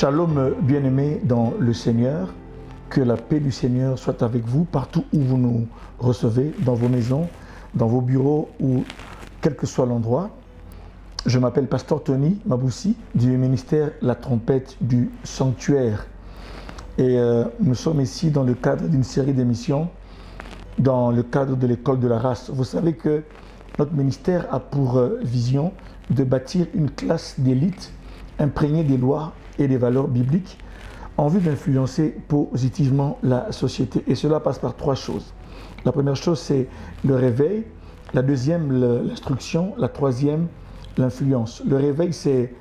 Shalom, bien-aimés dans le Seigneur, que la paix du Seigneur soit avec vous partout où vous nous recevez, dans vos maisons, dans vos bureaux ou quel que soit l'endroit. Je m'appelle Pasteur Tony Maboussi du ministère La Trompette du Sanctuaire. Et nous sommes ici dans le cadre d'une série d'émissions, dans le cadre de l'école de la race. Vous savez que notre ministère a pour vision de bâtir une classe d'élite imprégnée des lois et des valeurs bibliques en vue d'influencer positivement la société. Et cela passe par trois choses. La première chose, c'est le réveil. La deuxième, l'instruction. La troisième, l'influence. Le réveil, c'est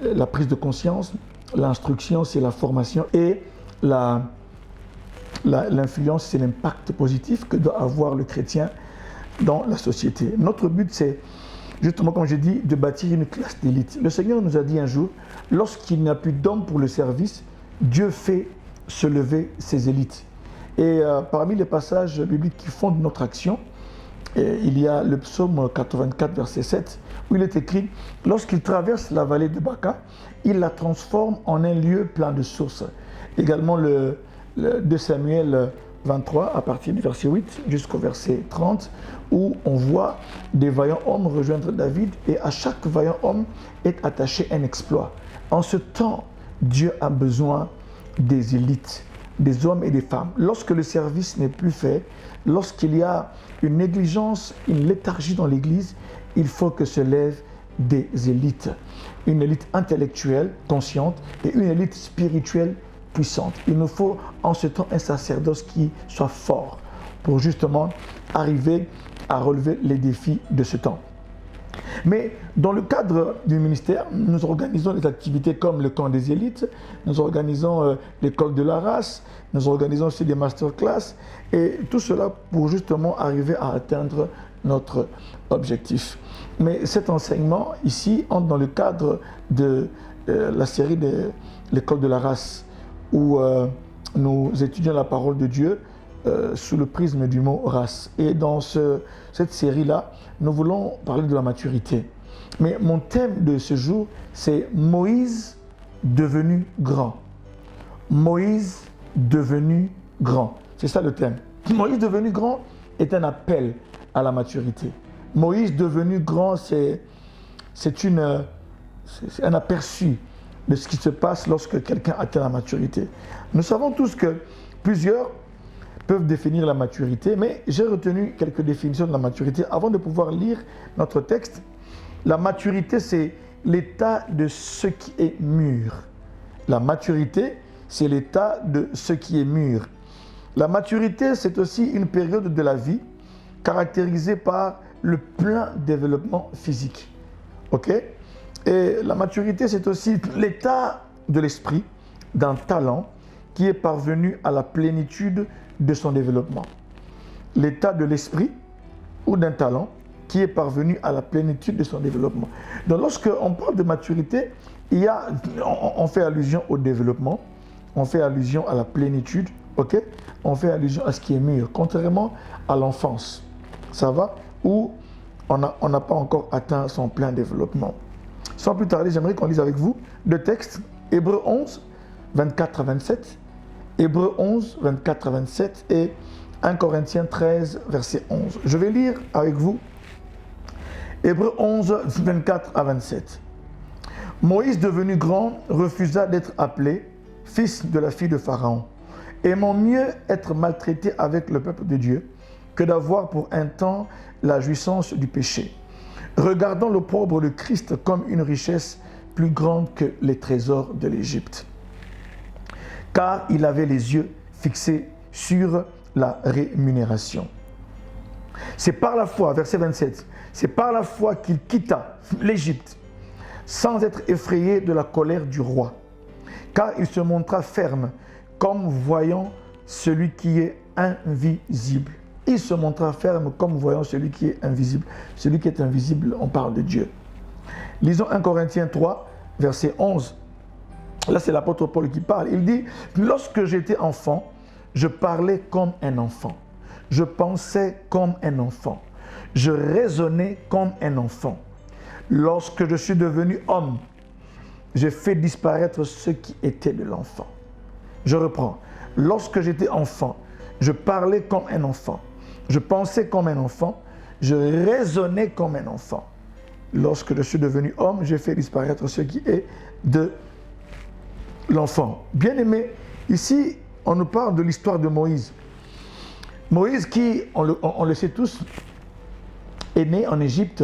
la prise de conscience. L'instruction, c'est la formation. Et l'influence, c'est l'impact positif que doit avoir le chrétien dans la société. Notre but, c'est justement, comme je dis, de bâtir une classe d'élite. Le Seigneur nous a dit un jour, lorsqu'il n'y a plus d'hommes pour le service, Dieu fait se lever ses élites. Et parmi les passages bibliques qui fondent notre action, il y a le psaume 84, verset 7, où il est écrit « Lorsqu'il traverse la vallée de Baca, il la transforme en un lieu plein de sources. » Également le 2 Samuel 23, à partir du verset 8 jusqu'au verset 30, où on voit des vaillants hommes rejoindre David et à chaque vaillant homme est attaché un exploit. En ce temps, Dieu a besoin des élites, des hommes et des femmes. Lorsque le service n'est plus fait, lorsqu'il y a une négligence, une léthargie dans l'Église, il faut que se lèvent des élites. Une élite intellectuelle, consciente, et une élite spirituelle, puissante. Il nous faut en ce temps un sacerdoce qui soit fort pour justement arriver à relever les défis de ce temps. Mais dans le cadre du ministère, nous organisons des activités comme le camp des élites, nous organisons l'école de la race, nous organisons aussi des masterclass et tout cela pour justement arriver à atteindre notre objectif. Mais cet enseignement ici entre dans le cadre de la série de l'école de la race où nous étudions la parole de Dieu sous le prisme du mot race. Et dans cette série-là, nous voulons parler de la maturité. Mais mon thème de ce jour, c'est Moïse devenu grand. Moïse devenu grand. C'est ça le thème. Moïse devenu grand est un appel à la maturité. Moïse devenu grand, c'est un aperçu de ce qui se passe lorsque quelqu'un atteint la maturité. Nous savons tous que plusieurs peuvent définir la maturité, mais j'ai retenu quelques définitions de la maturité avant de pouvoir lire notre texte. La maturité, c'est l'état de ce qui est mûr. La maturité, c'est l'état de ce qui est mûr. La maturité, c'est aussi une période de la vie caractérisée par le plein développement physique. OK ? Et la maturité, c'est aussi l'état de l'esprit d'un talent qui est parvenu à la plénitude de son développement. L'état de l'esprit ou d'un talent qui est parvenu à la plénitude de son développement. Donc lorsqu'on parle de maturité, on fait allusion au développement, on fait allusion à la plénitude, ok? On fait allusion à ce qui est mûr, contrairement à l'enfance. Ça va? Où on n'a pas encore atteint son plein développement. Sans plus tarder, j'aimerais qu'on lise avec vous deux textes, Hébreux 11, 24 à 27, Hébreux 11, 24 à 27 et 1 Corinthiens 13, verset 11. Je vais lire avec vous Hébreux 11, 24 à 27. Moïse, devenu grand, refusa d'être appelé fils de la fille de Pharaon, aimant mieux être maltraité avec le peuple de Dieu que d'avoir pour un temps la jouissance du péché, regardant l'opprobre de Christ comme une richesse plus grande que les trésors de l'Égypte. Car il avait les yeux fixés sur la rémunération. C'est par la foi, verset 27, c'est par la foi qu'il quitta l'Égypte, sans être effrayé de la colère du roi, car il se montra ferme, comme voyant celui qui est invisible. Il se montra ferme comme voyant celui qui est invisible. Celui qui est invisible, on parle de Dieu. Lisons 1 Corinthiens 3, verset 11. Là, c'est l'apôtre Paul qui parle. Il dit « Lorsque j'étais enfant, je parlais comme un enfant. Je pensais comme un enfant. Je raisonnais comme un enfant. Lorsque je suis devenu homme, je fais disparaître ce qui était de l'enfant. Je reprends. Lorsque j'étais enfant, je parlais comme un enfant. Je pensais comme un enfant. Je raisonnais comme un enfant. Lorsque je suis devenu homme, j'ai fait disparaître ce qui est de l'enfant. Bien-aimé, ici, on nous parle de l'histoire de Moïse. Moïse qui, on le sait tous, est né en Égypte.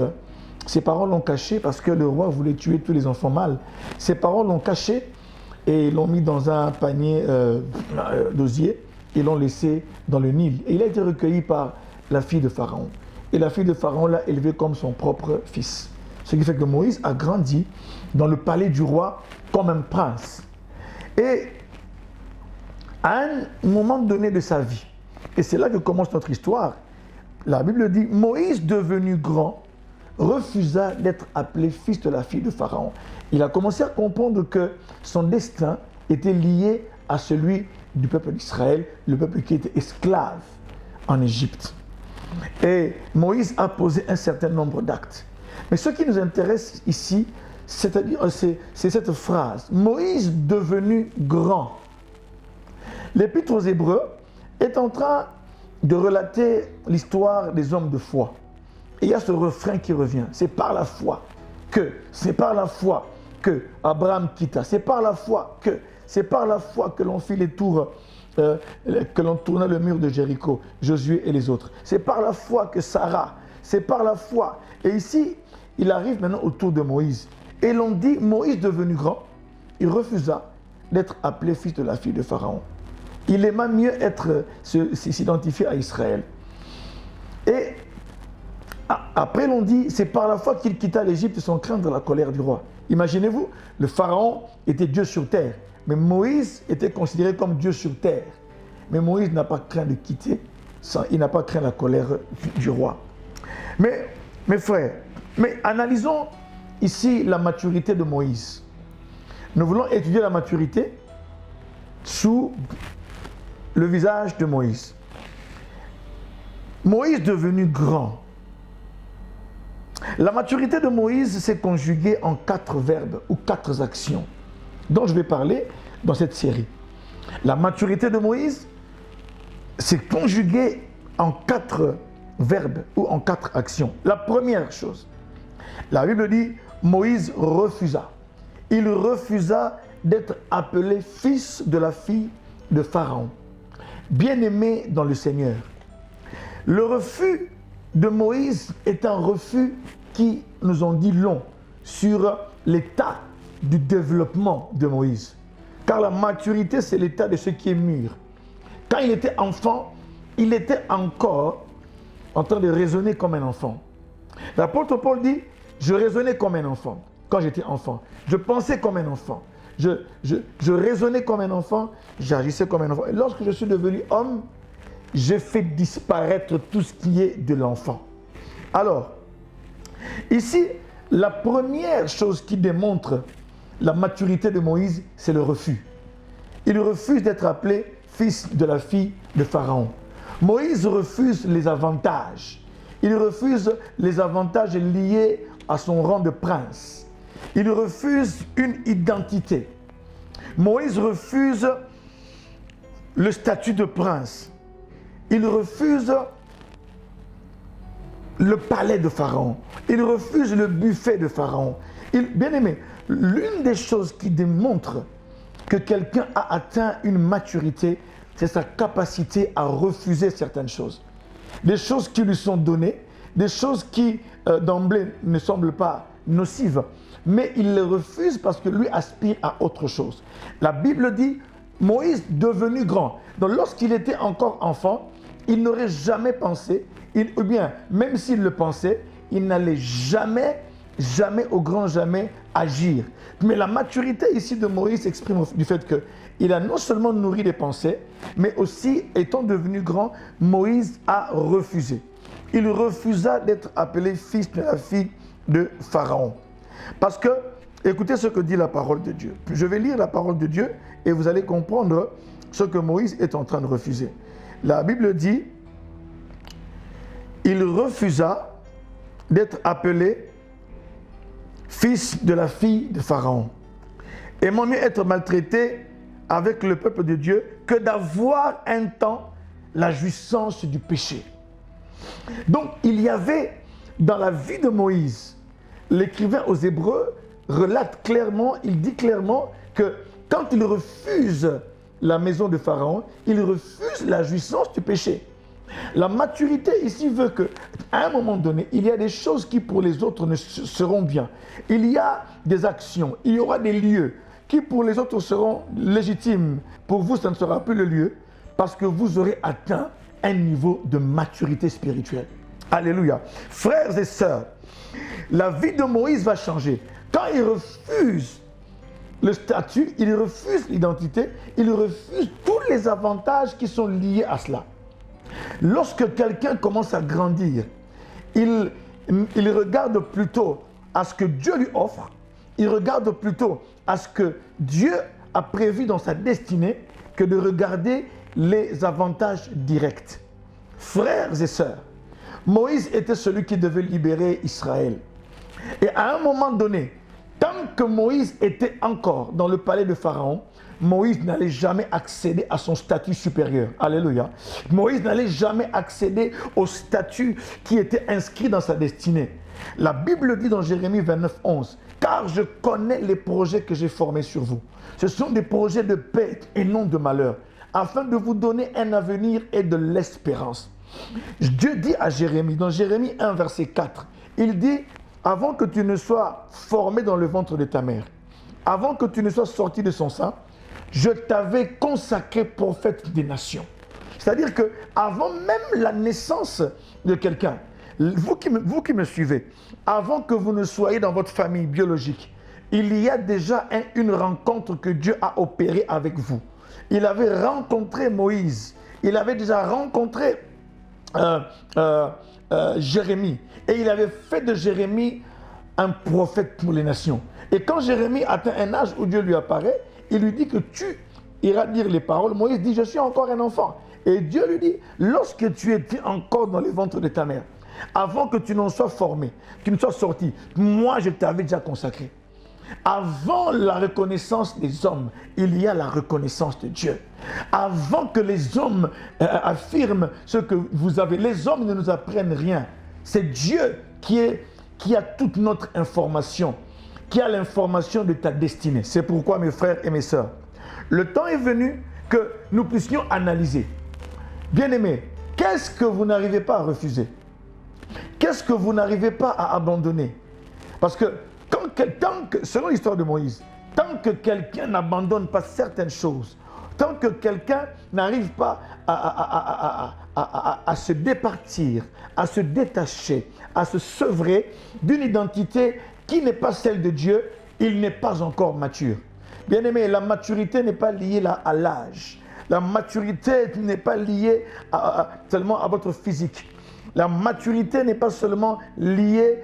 Ses parents l'ont caché parce que le roi voulait tuer tous les enfants mâles. Ses parents l'ont caché et l'ont mis dans un panier d'osier et l'ont laissé dans le Nil. Et il a été recueilli par la fille de Pharaon. Et la fille de Pharaon l'a élevé comme son propre fils. Ce qui fait que Moïse a grandi dans le palais du roi comme un prince. Et à un moment donné de sa vie, et c'est là que commence notre histoire, la Bible dit, Moïse devenu grand, refusa d'être appelé fils de la fille de Pharaon. Il a commencé à comprendre que son destin était lié à celui du peuple d'Israël, le peuple qui était esclave en Égypte. Et Moïse a posé un certain nombre d'actes. Mais ce qui nous intéresse ici, c'est cette phrase, Moïse devenu grand. L'Épître aux Hébreux est en train de relater l'histoire des hommes de foi. Et il y a ce refrain qui revient, c'est par la foi que Abraham quitta, c'est par la foi que l'on fit les tours, que l'on tourna le mur de Jéricho, Josué et les autres. C'est par la foi que Sarah, c'est par la foi. Et ici, il arrive maintenant au tour de Moïse. Et l'on dit, Moïse devenu grand, il refusa d'être appelé fils de la fille de Pharaon. Il aima mieux s'identifier à Israël. Et après, l'on dit, c'est par la foi qu'il quitta l'Égypte sans craindre la colère du roi. Imaginez-vous, le Pharaon était Dieu sur terre, mais Moïse était considéré comme Dieu sur terre. Mais Moïse n'a pas craint de quitter, il n'a pas craint la colère du roi. Mais, mes frères, analysons ici la maturité de Moïse. Nous voulons étudier la maturité sous le visage de Moïse. Moïse devenu grand. La maturité de Moïse s'est conjuguée en 4 verbes ou 4 actions dont je vais parler dans cette série. La maturité de Moïse s'est conjuguée en 4 verbes ou en 4 actions. La première chose, la Bible dit, Moïse refusa. Il refusa d'être appelé fils de la fille de Pharaon. Bien-aimé dans le Seigneur. Le refus de Moïse est un refus qui nous en dit long sur l'état du développement de Moïse. Car la maturité, c'est l'état de ce qui est mûr. Quand il était enfant, il était encore en train de raisonner comme un enfant. L'apôtre Paul dit, je raisonnais comme un enfant quand j'étais enfant. Je pensais comme un enfant. Je raisonnais comme un enfant, j'agissais comme un enfant. Et lorsque je suis devenu homme, j'ai fait disparaître tout ce qui est de l'enfant. Alors, ici, la première chose qui démontre la maturité de Moïse, c'est le refus. Il refuse d'être appelé fils de la fille de Pharaon. Moïse refuse les avantages. Il refuse les avantages liés à son rang de prince. Il refuse une identité. Moïse refuse le statut de prince. Il refuse le palais de Pharaon. Il refuse le buffet de Pharaon. Bien-aimé, l'une des choses qui démontre que quelqu'un a atteint une maturité, c'est sa capacité à refuser certaines choses. Des choses qui lui sont données, des choses qui d'emblée ne semblent pas nocives, mais il les refuse parce que lui aspire à autre chose. La Bible dit, Moïse devenu grand. Donc lorsqu'il était encore enfant, il n'aurait jamais pensé, ou bien même s'il le pensait, il n'allait jamais au grand jamais agir. Mais la maturité ici de Moïse s'exprime du fait qu'il a non seulement nourri les pensées, mais aussi, étant devenu grand, Moïse a refusé. Il refusa d'être appelé fils de la fille de Pharaon. Parce que, écoutez ce que dit la parole de Dieu. Je vais lire la parole de Dieu et vous allez comprendre ce que Moïse est en train de refuser. La Bible dit, il refusa d'être appelé fils de la fille de Pharaon. Aimons mieux être maltraités avec le peuple de Dieu que d'avoir un temps la jouissance du péché. Donc, il y avait dans la vie de Moïse, l'écrivain aux Hébreux relate clairement, il dit clairement que quand il refuse la maison de Pharaon, il refuse la jouissance du péché. La maturité ici veut qu'à un moment donné, il y a des choses qui pour les autres ne seront bien. Il y a des actions, il y aura des lieux qui pour les autres seront légitimes. Pour vous, ça ne sera plus le lieu parce que vous aurez atteint un niveau de maturité spirituelle. Alléluia. Frères et sœurs, la vie de Moïse va changer. Quand il refuse le statut, il refuse l'identité, il refuse tous les avantages qui sont liés à cela. Lorsque quelqu'un commence à grandir, il regarde plutôt à ce que Dieu lui offre, il regarde plutôt à ce que Dieu a prévu dans sa destinée que de regarder les avantages directs. Frères et sœurs, Moïse était celui qui devait libérer Israël. Et à un moment donné, tant que Moïse était encore dans le palais de Pharaon, Moïse n'allait jamais accéder à son statut supérieur. Alléluia. Moïse n'allait jamais accéder au statut qui était inscrit dans sa destinée. La Bible dit dans Jérémie 29, 11, « Car je connais les projets que j'ai formés sur vous. Ce sont des projets de paix et non de malheur, afin de vous donner un avenir et de l'espérance. » Dieu dit à Jérémie, dans Jérémie 1, verset 4, il dit, « Avant que tu ne sois formé dans le ventre de ta mère, avant que tu ne sois sorti de son sein, je t'avais consacré prophète des nations. » C'est-à-dire qu'avant même la naissance de quelqu'un, vous qui me suivez, avant que vous ne soyez dans votre famille biologique, il y a déjà une rencontre que Dieu a opérée avec vous. Il avait rencontré Moïse, il avait déjà rencontré Jérémie, et il avait fait de Jérémie un prophète pour les nations. Et quand Jérémie atteint un âge où Dieu lui apparaît, il lui dit que tu iras dire les paroles. Moïse dit, je suis encore un enfant. Et Dieu lui dit, lorsque tu étais encore dans le ventre de ta mère, avant que tu n'en sois formé, que tu ne sois sorti, moi je t'avais déjà consacré. Avant la reconnaissance des hommes, il y a la reconnaissance de Dieu. Avant que les hommes affirment ce que vous avez, les hommes ne nous apprennent rien. C'est Dieu qui a toute notre information, qui a l'information de ta destinée. C'est pourquoi, mes frères et mes sœurs, le temps est venu que nous puissions analyser. Bien-aimés, qu'est-ce que vous n'arrivez pas à refuser? Qu'est-ce que vous n'arrivez pas à abandonner? Parce que, selon l'histoire de Moïse, tant que quelqu'un n'abandonne pas certaines choses, tant que quelqu'un n'arrive pas à se départir, à se détacher, à se sevrer d'une identité qui n'est pas celle de Dieu, il n'est pas encore mature. Bien-aimé, la maturité n'est pas liée à l'âge. La maturité n'est pas liée seulement à votre physique. La maturité n'est pas seulement liée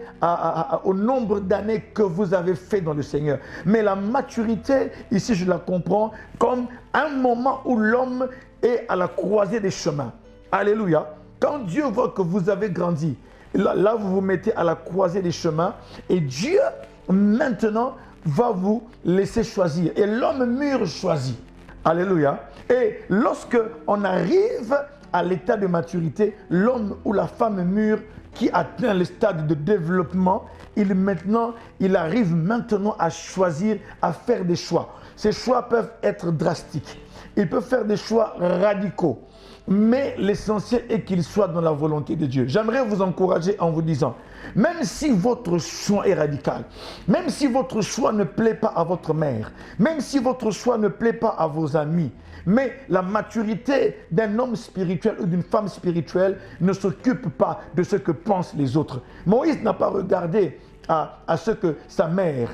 au nombre d'années que vous avez fait dans le Seigneur. Mais la maturité, ici je la comprends comme un moment où l'homme est à la croisée des chemins. Alléluia. Quand Dieu voit que vous avez grandi, là vous vous mettez à la croisée des chemins et Dieu maintenant va vous laisser choisir. Et l'homme mûr choisit. Alléluia. Et lorsque on arrive à l'état de maturité, l'homme ou la femme mûre qui atteint le stade de développement, il arrive maintenant à choisir, à faire des choix. Ces choix peuvent être drastiques. Il peut faire des choix radicaux. Mais l'essentiel est qu'il soit dans la volonté de Dieu. J'aimerais vous encourager en vous disant, même si votre choix est radical, même si votre choix ne plaît pas à votre mère, même si votre choix ne plaît pas à vos amis, mais la maturité d'un homme spirituel ou d'une femme spirituelle ne s'occupe pas de ce que pensent les autres. Moïse n'a pas regardé à ce que sa mère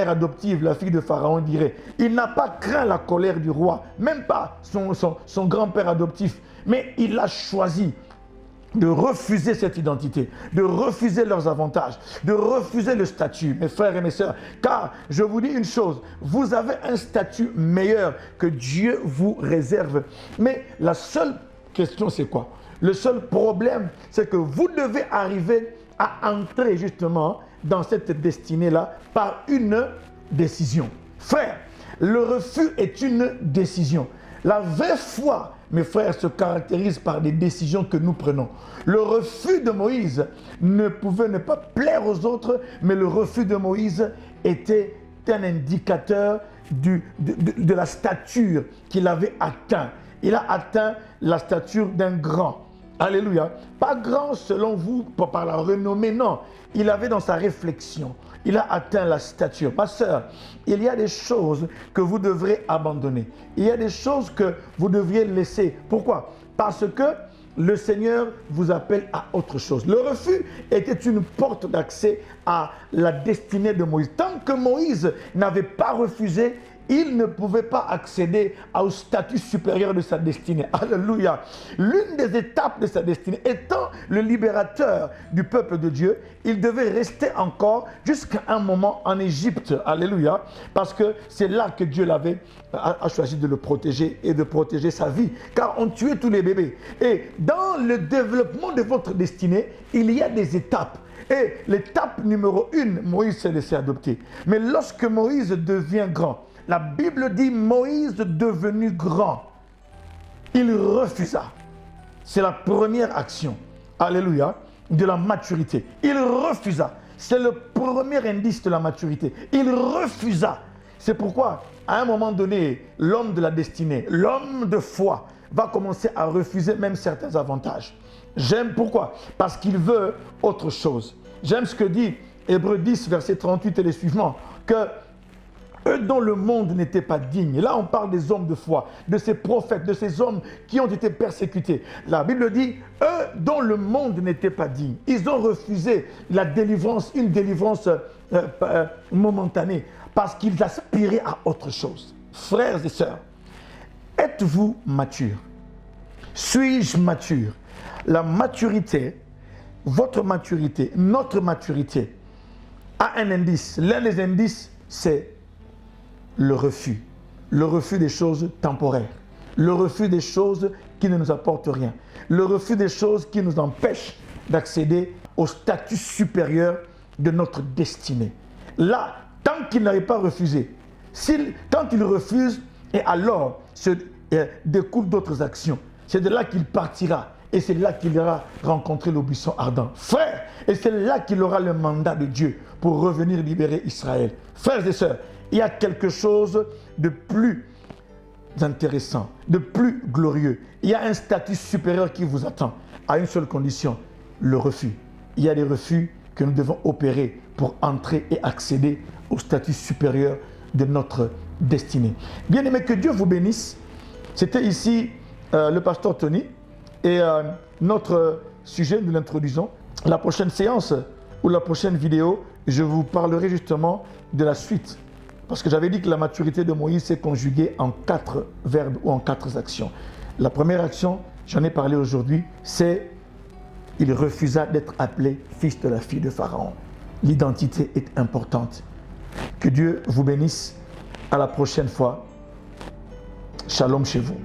adoptive, la fille de Pharaon, dirait. Il n'a pas craint la colère du roi, même pas son grand-père adoptif, mais il a choisi de refuser cette identité, de refuser leurs avantages, de refuser le statut, mes frères et mes sœurs. Car, je vous dis une chose, vous avez un statut meilleur que Dieu vous réserve. Mais la seule question, c'est quoi? Le seul problème, c'est que vous devez arriver à entrer justement dans cette destinée-là par une décision. Frère, Le refus est une décision. La vraie foi, mes frères, se caractérise par des décisions que nous prenons. Le refus de Moïse ne pouvait ne pas plaire aux autres, mais le refus de Moïse était un indicateur de la stature qu'il avait atteint. Il a atteint la stature d'un grand. Alléluia. Pas grand selon vous par la renommée, non. Il avait dans sa réflexion, il a atteint la stature. Ma sœur, il y a des choses que vous devrez abandonner. Il y a des choses que vous devriez laisser. Pourquoi? Parce que le Seigneur vous appelle à autre chose. Le refus était une porte d'accès à la destinée de Moïse. Tant que Moïse n'avait pas refusé, il ne pouvait pas accéder au statut supérieur de sa destinée. Alléluia. L'une des étapes de sa destinée étant le libérateur du peuple de Dieu, il devait rester encore jusqu'à un moment en Égypte. Alléluia. Parce que c'est là que Dieu a choisi de le protéger et de protéger sa vie. Car on tuait tous les bébés. Et dans le développement de votre destinée, il y a des étapes. Et l'étape numéro 1, Moïse s'est laissé adopter. Mais lorsque Moïse devient grand, la Bible dit Moïse devenu grand, il refusa. C'est la première action, alléluia, de la maturité. Il refusa. C'est le premier indice de la maturité. Il refusa. C'est pourquoi, à un moment donné, l'homme de la destinée, l'homme de foi, va commencer à refuser même certains avantages. J'aime pourquoi? Parce qu'il veut autre chose. J'aime ce que dit Hébreux 10, verset 38 et les suivants, que eux dont le monde n'était pas digne. Et là, on parle des hommes de foi, de ces prophètes, de ces hommes qui ont été persécutés. La Bible dit, eux dont le monde n'était pas digne. Ils ont refusé la délivrance, une délivrance momentanée, parce qu'ils aspiraient à autre chose. Frères et sœurs, êtes-vous mature? Suis-je mature? La maturité, votre maturité, notre maturité, a un indice. L'un des indices, c'est le refus des choses temporaires, le refus des choses qui ne nous apportent rien, le refus des choses qui nous empêchent d'accéder au statut supérieur de notre destinée. Là, tant qu'il n'avait pas refusé, quand il refuse, et alors découlent d'autres actions. C'est de là qu'il partira et c'est là qu'il ira rencontrer le buisson ardent. Frère, et c'est là qu'il aura le mandat de Dieu pour revenir libérer Israël. Frères et sœurs, il y a quelque chose de plus intéressant, de plus glorieux. Il y a un statut supérieur qui vous attend, à une seule condition, le refus. Il y a des refus que nous devons opérer pour entrer et accéder au statut supérieur de notre destinée. Bien-aimés, que Dieu vous bénisse. C'était ici le pasteur Tony et notre sujet, nous l'introduisons. La prochaine séance ou la prochaine vidéo, je vous parlerai justement de la suite. Parce que j'avais dit que la maturité de Moïse s'est conjuguée en 4 verbes ou en 4 actions. La première action, j'en ai parlé aujourd'hui, c'est il refusa d'être appelé fils de la fille de Pharaon. L'identité est importante. Que Dieu vous bénisse. À la prochaine fois. Shalom chez vous.